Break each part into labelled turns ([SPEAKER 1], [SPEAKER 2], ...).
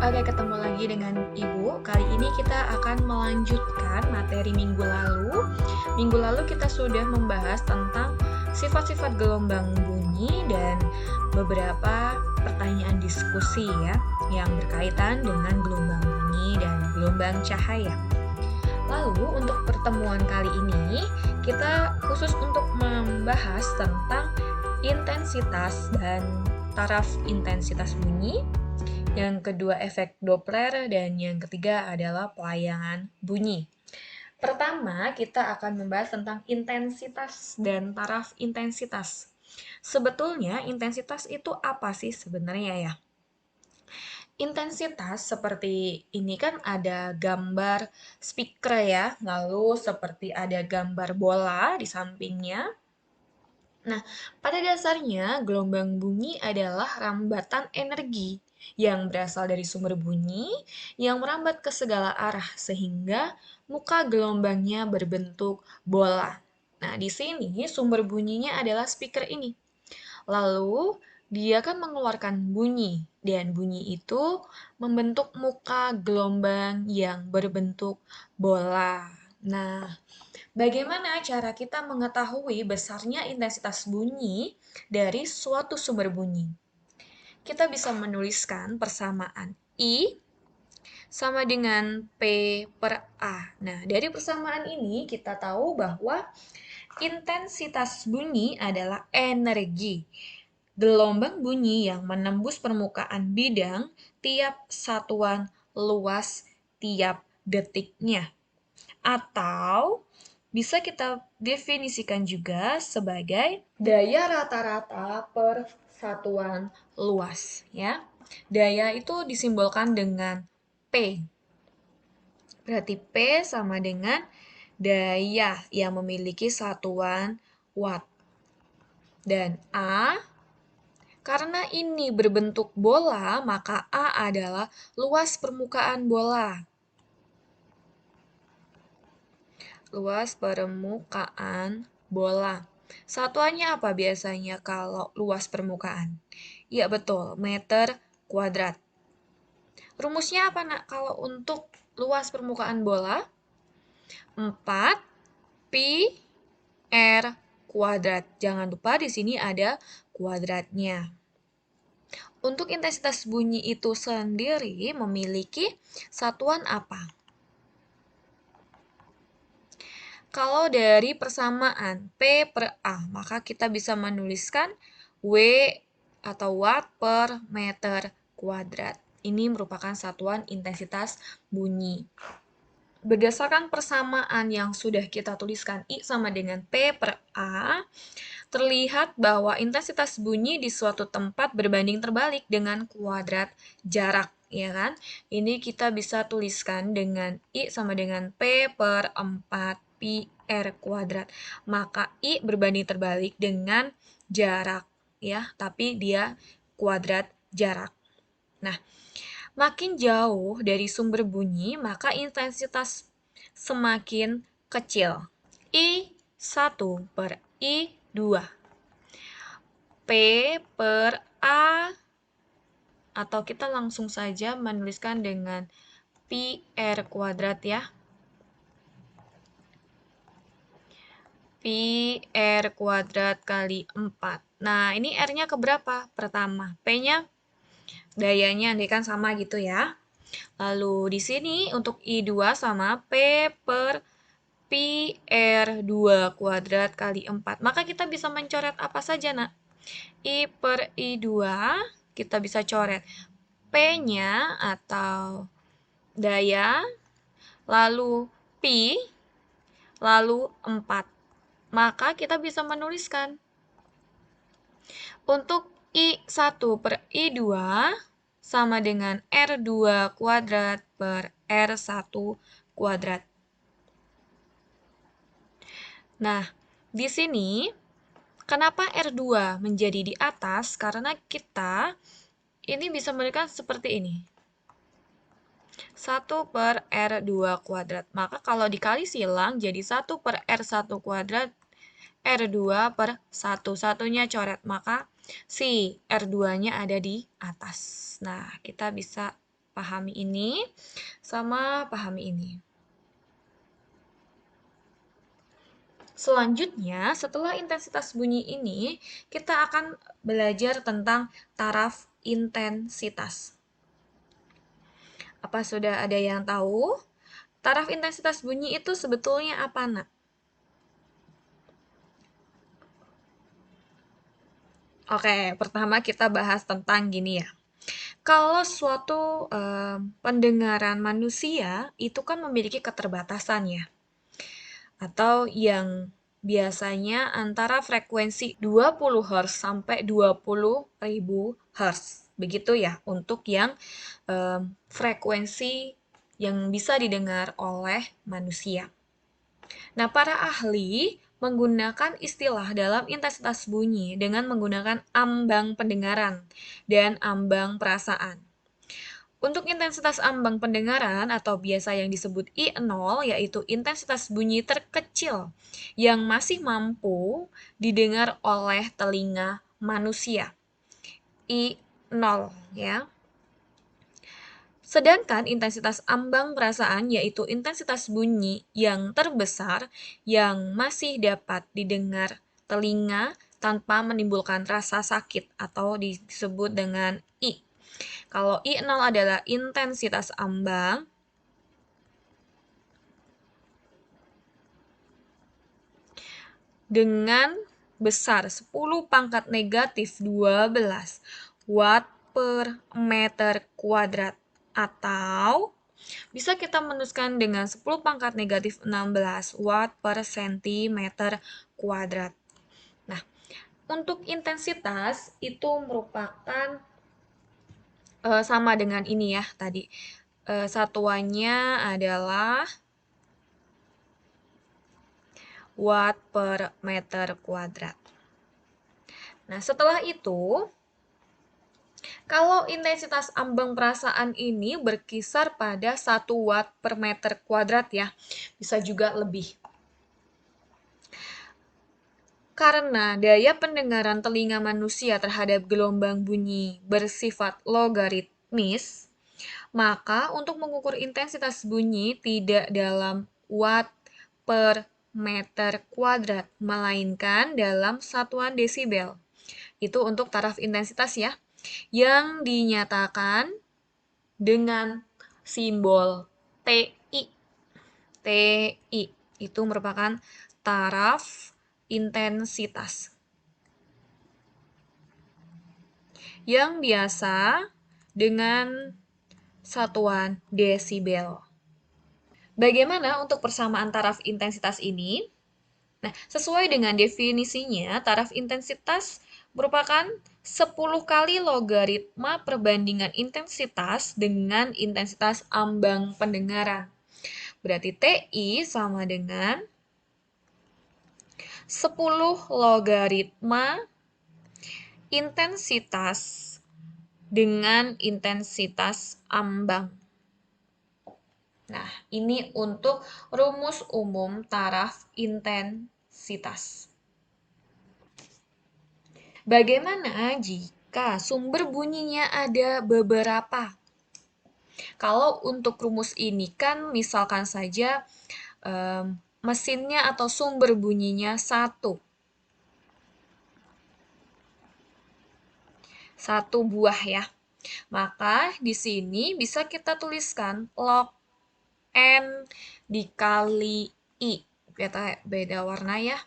[SPEAKER 1] Oke, ketemu lagi dengan Ibu. Kali ini kita akan melanjutkan materi minggu lalu. Minggu lalu kita sudah membahas tentang sifat-sifat gelombang bunyi dan beberapa pertanyaan diskusi ya, yang berkaitan dengan gelombang bunyi dan gelombang cahaya. Lalu untuk pertemuan kali ini, kita khusus untuk membahas tentang intensitas dan taraf intensitas bunyi, yang kedua efek Doppler, dan yang ketiga adalah pelayangan bunyi. Pertama, kita akan membahas tentang intensitas dan taraf intensitas. Sebetulnya intensitas itu apa sih sebenarnya ya? Intensitas seperti ini kan ada gambar speaker ya, lalu seperti ada gambar bola di sampingnya. Nah, pada dasarnya gelombang bunyi adalah rambatan energi yang berasal dari sumber bunyi yang merambat ke segala arah sehingga muka gelombangnya berbentuk bola. Nah, di sini sumber bunyinya adalah speaker ini. Lalu, dia kan mengeluarkan bunyi, dan bunyi itu membentuk muka gelombang yang berbentuk bola. Nah, bagaimana cara kita mengetahui besarnya intensitas bunyi dari suatu sumber bunyi? Kita bisa menuliskan persamaan I sama dengan P per A. Nah, dari persamaan ini kita tahu bahwa intensitas bunyi adalah energi gelombang bunyi yang menembus permukaan bidang tiap satuan luas tiap detiknya. Atau bisa kita definisikan juga sebagai daya rata-rata per satuan luas, ya. Daya itu disimbolkan dengan P. Berarti P sama dengan daya yang memiliki satuan watt. Dan A, karena ini berbentuk bola, maka A adalah luas permukaan bola. Luas permukaan bola. Satuannya apa biasanya kalau luas permukaan? Ya betul, meter kuadrat. Rumusnya apa nak kalau untuk luas permukaan bola? 4 pi r kuadrat. Jangan lupa di sini ada kuadratnya. Untuk intensitas bunyi itu sendiri memiliki satuan apa? Kalau dari persamaan P per A, maka kita bisa menuliskan W atau watt per meter kuadrat. Ini merupakan satuan intensitas bunyi. Berdasarkan persamaan yang sudah kita tuliskan I sama dengan P per A, terlihat bahwa intensitas bunyi di suatu tempat berbanding terbalik dengan kuadrat jarak, ya kan? Ini kita bisa tuliskan dengan I sama dengan P per 4 pi R kuadrat. Maka I berbanding terbalik dengan jarak, ya, tapi dia kuadrat jarak. Nah, makin jauh dari sumber bunyi, maka intensitas semakin kecil. I1 per I2. P per A, atau kita langsung saja menuliskan dengan pi R kuadrat ya. Pi R kuadrat kali 4. Nah, ini R-nya keberapa? Pertama. P-nya dayanya andai kan sama gitu ya. Lalu di sini untuk I2 sama P per pi R2 kuadrat kali 4. Maka kita bisa mencoret apa saja, nak? I per I2, kita bisa coret P-nya atau daya, lalu pi, lalu 4. Maka kita bisa menuliskan untuk I1 per I2 sama dengan R2 kuadrat per R1 kuadrat. Nah, di sini kenapa R2 menjadi di atas? Karena kita ini bisa memberikan seperti ini. 1 per R2 kuadrat. Maka kalau dikali silang jadi 1 per R1 kuadrat, R2 per 1. Satunya coret, maka si R2-nya ada di atas. Nah, kita bisa pahami ini, sama pahami ini. Selanjutnya, setelah intensitas bunyi ini, kita akan belajar tentang taraf intensitas. Apa sudah ada yang tahu? Taraf intensitas bunyi itu sebetulnya apa, Nak? Oke, pertama kita bahas tentang gini ya. Kalau suatu pendengaran manusia itu kan memiliki keterbatasan ya, atau yang biasanya antara frekuensi 20 Hz sampai 20.000 Hz. Begitu ya untuk yang frekuensi yang bisa didengar oleh manusia. Nah, para ahli menggunakan istilah dalam intensitas bunyi dengan menggunakan ambang pendengaran dan ambang perasaan. Untuk intensitas ambang pendengaran atau biasa yang disebut I0 yaitu intensitas bunyi terkecil yang masih mampu didengar oleh telinga manusia. I0 ya. Sedangkan intensitas ambang perasaan yaitu intensitas bunyi yang terbesar yang masih dapat didengar telinga tanpa menimbulkan rasa sakit atau disebut dengan I. Kalau I0 adalah intensitas ambang, dengan besar 10 pangkat negatif 12 watt per meter kuadrat, atau bisa kita menuliskan dengan 10 pangkat negatif 16 watt per sentimeter kuadrat. Nah, untuk intensitas itu merupakan sama dengan ini ya tadi. Satuannya adalah watt per meter kuadrat. Nah, setelah itu, kalau intensitas ambang perasaan ini berkisar pada 1 watt per meter kuadrat ya, bisa juga lebih. Karena daya pendengaran telinga manusia terhadap gelombang bunyi bersifat logaritmis, maka untuk mengukur intensitas bunyi tidak dalam watt per meter kuadrat, melainkan dalam satuan desibel. Itu untuk taraf intensitas ya, yang dinyatakan dengan simbol TI. TI itu merupakan taraf intensitas yang biasa dengan satuan desibel. Bagaimana untuk persamaan taraf intensitas ini? Nah, sesuai dengan definisinya, taraf intensitas merupakan 10 kali logaritma perbandingan intensitas dengan intensitas ambang pendengaran. Berarti TI sama dengan 10 logaritma intensitas dengan intensitas ambang. Nah, ini untuk rumus umum taraf intensitas. Bagaimana jika sumber bunyinya ada beberapa? Kalau untuk rumus ini kan misalkan saja mesinnya atau sumber bunyinya satu buah ya. Maka di sini bisa kita tuliskan log N dikali I. Kita beda warna ya.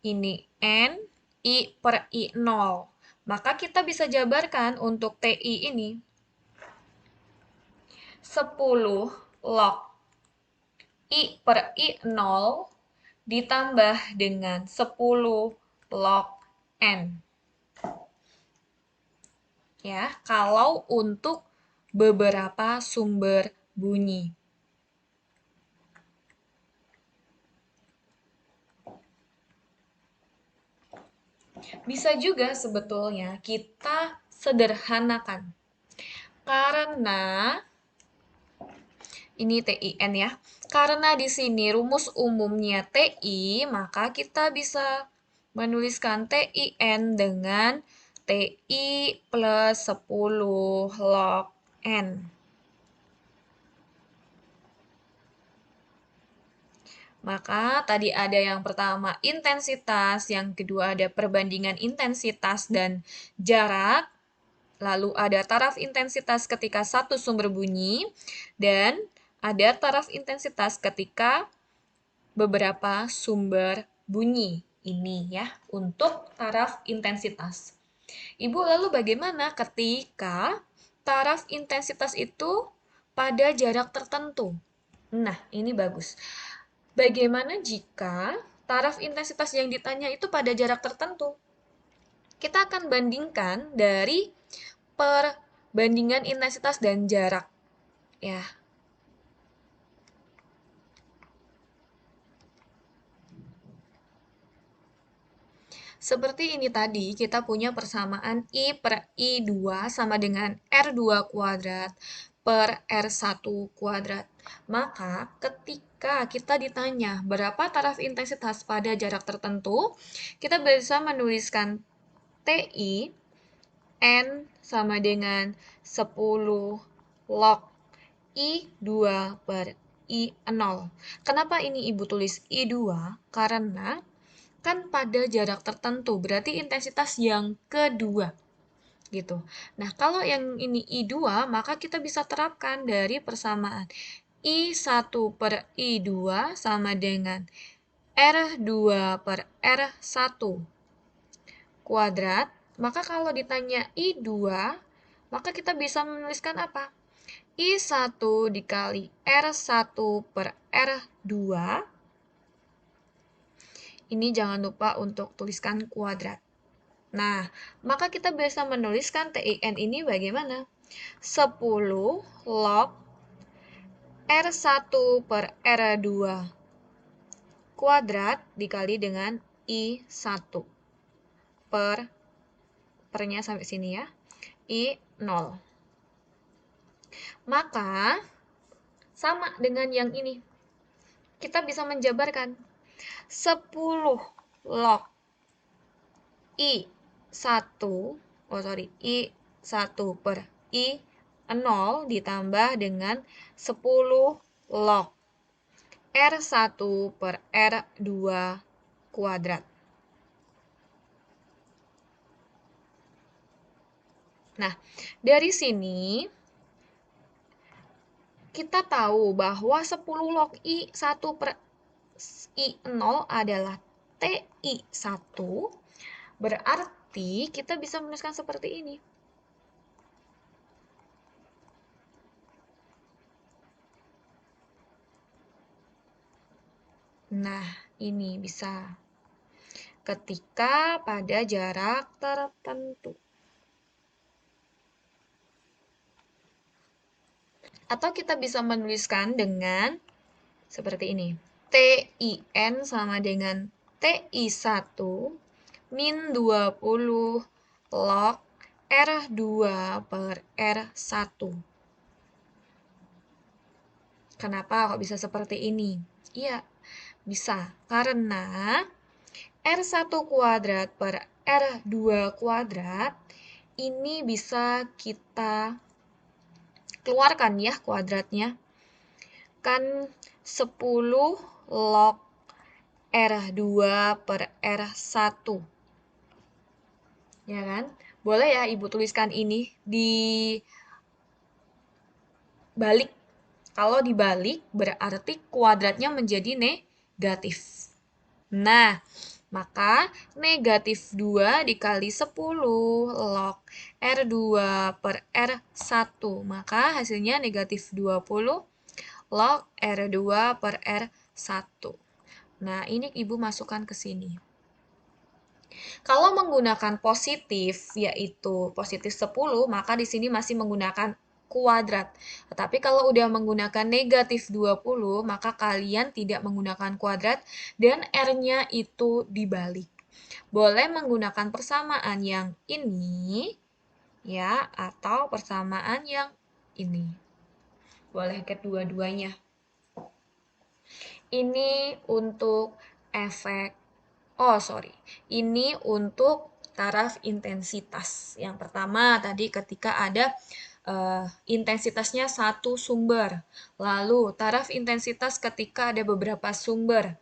[SPEAKER 1] Ini N, I per I0. Maka kita bisa jabarkan untuk TI ini 10 log I per I0 ditambah dengan 10 log N. Ya, kalau untuk beberapa sumber bunyi. Bisa juga sebetulnya kita sederhanakan. Karena ini TIN ya. Karena di sini rumus umumnya TI, maka kita bisa menuliskan TIN dengan TI plus 10 log N. Maka tadi ada yang pertama intensitas, yang kedua ada perbandingan intensitas dan jarak, lalu ada taraf intensitas ketika satu sumber bunyi, dan ada taraf intensitas ketika beberapa sumber bunyi. Ini ya, untuk taraf intensitas. Ibu, lalu bagaimana ketika taraf intensitas itu pada jarak tertentu? Nah, ini bagus. Bagaimana jika taraf intensitas yang ditanya itu pada jarak tertentu? Kita akan bandingkan dari perbandingan intensitas dan jarak. Ya, seperti ini tadi, kita punya persamaan I per I2 sama dengan R2 kuadrat per R1 kuadrat. Maka ketika kita ditanya berapa taraf intensitas pada jarak tertentu, kita bisa menuliskan TI N sama dengan 10 log I2 per I0. Kenapa ini Ibu tulis I2? Karena kan pada jarak tertentu, berarti intensitas yang kedua, gitu. Nah, kalau yang ini I2, maka kita bisa terapkan dari persamaan I1 per I2 sama dengan R2 per R1 kuadrat. Maka kalau ditanya I2, maka kita bisa menuliskan apa? I1 dikali R1 per R2. Ini jangan lupa untuk tuliskan kuadrat. Nah, maka kita bisa menuliskan TIN ini bagaimana? 10 log R1 per R2 kuadrat dikali dengan I1 pernya sampai sini ya, I0. Maka, sama dengan yang ini. Kita bisa menjabarkan 10 log I1 per I0 ditambah dengan 10 log R1 per R2 kuadrat. Nah, dari sini kita tahu bahwa 10 log I1 per I0 adalah TI1, berarti kita bisa menuliskan seperti ini. Nah, ini bisa ketika pada jarak tertentu. Atau kita bisa menuliskan dengan seperti ini. TIN sama dengan TI1 min 20 log R2 per R1. Kenapa kok bisa seperti ini? Iya, bisa. Karena R1 kuadrat per R2 kuadrat ini bisa kita keluarkan ya kuadratnya. Kan 10 log R2 per R1. Ya kan? Boleh ya Ibu tuliskan ini di balik. Kalau dibalik berarti kuadratnya menjadi negatif. Nah, maka negatif 2 dikali 10 log R2 per R1. Maka hasilnya negatif 20 log R2 per R1. Nah, ini Ibu masukkan ke sini. Kalau menggunakan positif, yaitu positif 10, maka di sini masih menggunakan kuadrat. Tetapi kalau udah menggunakan negatif 20, maka kalian tidak menggunakan kuadrat dan R-nya itu dibalik. Boleh menggunakan persamaan yang ini, ya, atau persamaan yang ini. Boleh kedua-duanya. Ini untuk efek, ini untuk taraf intensitas. Yang pertama tadi ketika ada intensitasnya satu sumber. Lalu taraf intensitas ketika ada beberapa sumber.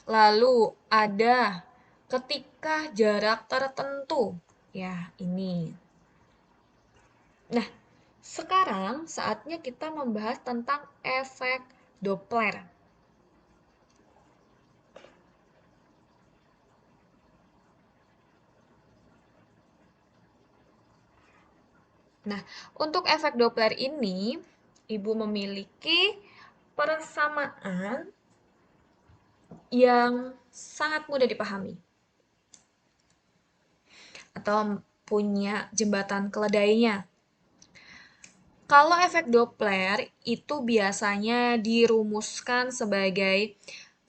[SPEAKER 1] Lalu ada ketika jarak tertentu. Ya, ini. Nah, sekarang saatnya kita membahas tentang efek Doppler. Nah, untuk efek Doppler ini, Ibu memiliki persamaan yang sangat mudah dipahami atau punya jembatan keledainya. Kalau efek Doppler itu biasanya dirumuskan sebagai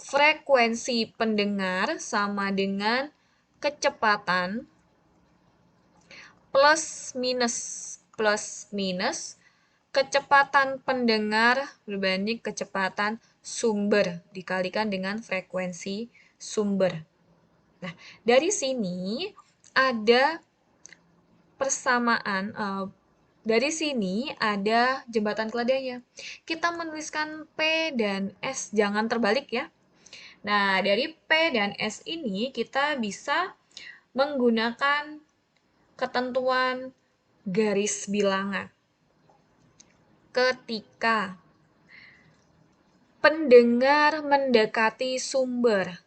[SPEAKER 1] frekuensi pendengar sama dengan kecepatan plus minus kecepatan pendengar berbanding kecepatan sumber dikalikan dengan frekuensi sumber. Nah, dari sini ada persamaan, dari sini ada jembatan keledainya. Kita menuliskan P dan S, jangan terbalik ya. Nah, dari P dan S ini kita bisa menggunakan ketentuan garis bilangan. Ketika pendengar mendekati sumber,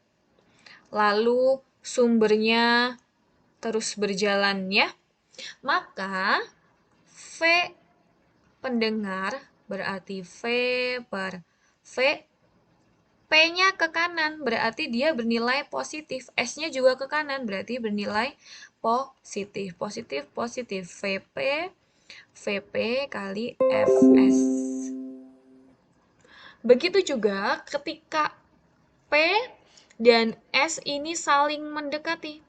[SPEAKER 1] lalu sumbernya terus berjalan ya, maka V pendengar berarti V per V, P-nya ke kanan berarti dia bernilai positif, S-nya juga ke kanan berarti bernilai positif. Positif, VP kali Fs. Begitu juga ketika P dan S ini saling mendekati.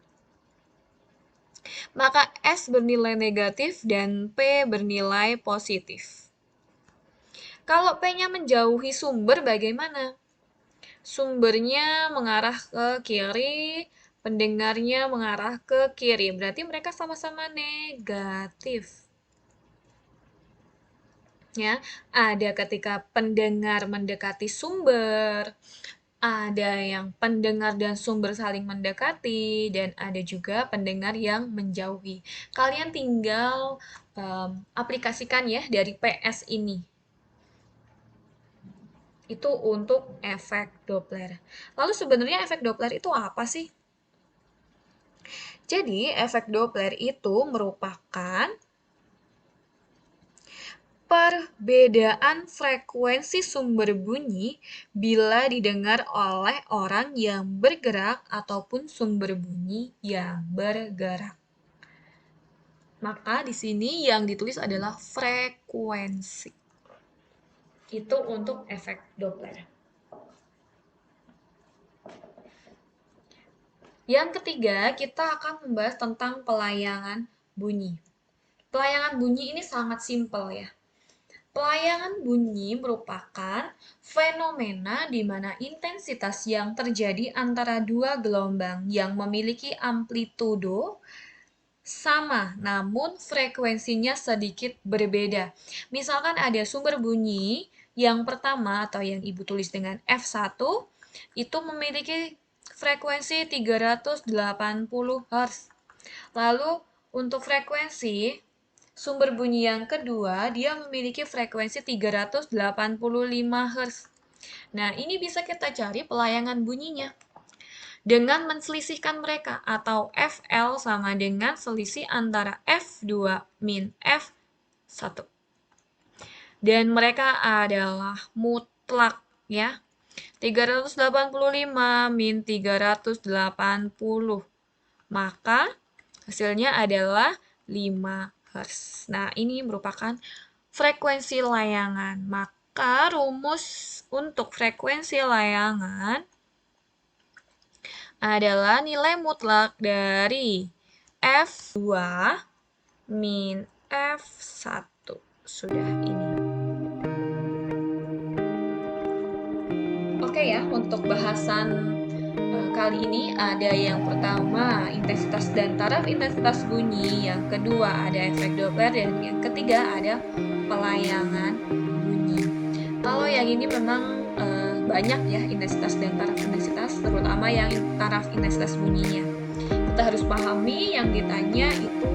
[SPEAKER 1] Maka S bernilai negatif dan P bernilai positif. Kalau P-nya menjauhi sumber bagaimana? Sumbernya mengarah ke kiri, pendengarnya mengarah ke kiri. Berarti mereka sama-sama negatif. Ya, ada ketika pendengar mendekati sumber, ada yang pendengar dan sumber saling mendekati, dan ada juga pendengar yang menjauhi. Kalian tinggal aplikasikan ya dari PS ini. Itu untuk efek Doppler. Lalu sebenarnya efek Doppler itu apa sih? Jadi, efek Doppler itu merupakan perbedaan frekuensi sumber bunyi bila didengar oleh orang yang bergerak ataupun sumber bunyi yang bergerak. Maka di sini yang ditulis adalah frekuensi. Itu untuk efek Doppler. Yang ketiga, kita akan membahas tentang pelayangan bunyi. Pelayangan bunyi ini sangat simpel ya. Pelayangan bunyi merupakan fenomena di mana intensitas yang terjadi antara dua gelombang yang memiliki amplitudo sama, namun frekuensinya sedikit berbeda. Misalkan ada sumber bunyi yang pertama atau yang Ibu tulis dengan F1 itu memiliki frekuensi 380 Hz. Lalu untuk frekuensi sumber bunyi yang kedua, dia memiliki frekuensi 385 Hz. Nah, ini bisa kita cari pelayangan bunyinya dengan menselisihkan mereka, atau FL sama dengan selisih antara F2 min F1. Dan mereka adalah mutlak ya. 385 min 380. Maka hasilnya adalah 5 Hz. Nah, ini merupakan frekuensi layangan. Maka rumus untuk frekuensi layangan adalah nilai mutlak dari F2 min F1. Sudah ini. Oke ya, untuk bahasan kali ini ada yang pertama intensitas dan taraf intensitas bunyi, yang kedua ada efek Doppler, dan yang ketiga ada pelayangan bunyi. Kalau yang ini memang banyak ya intensitas dan taraf intensitas, terutama yang taraf intensitas bunyinya. Kita harus pahami yang ditanya itu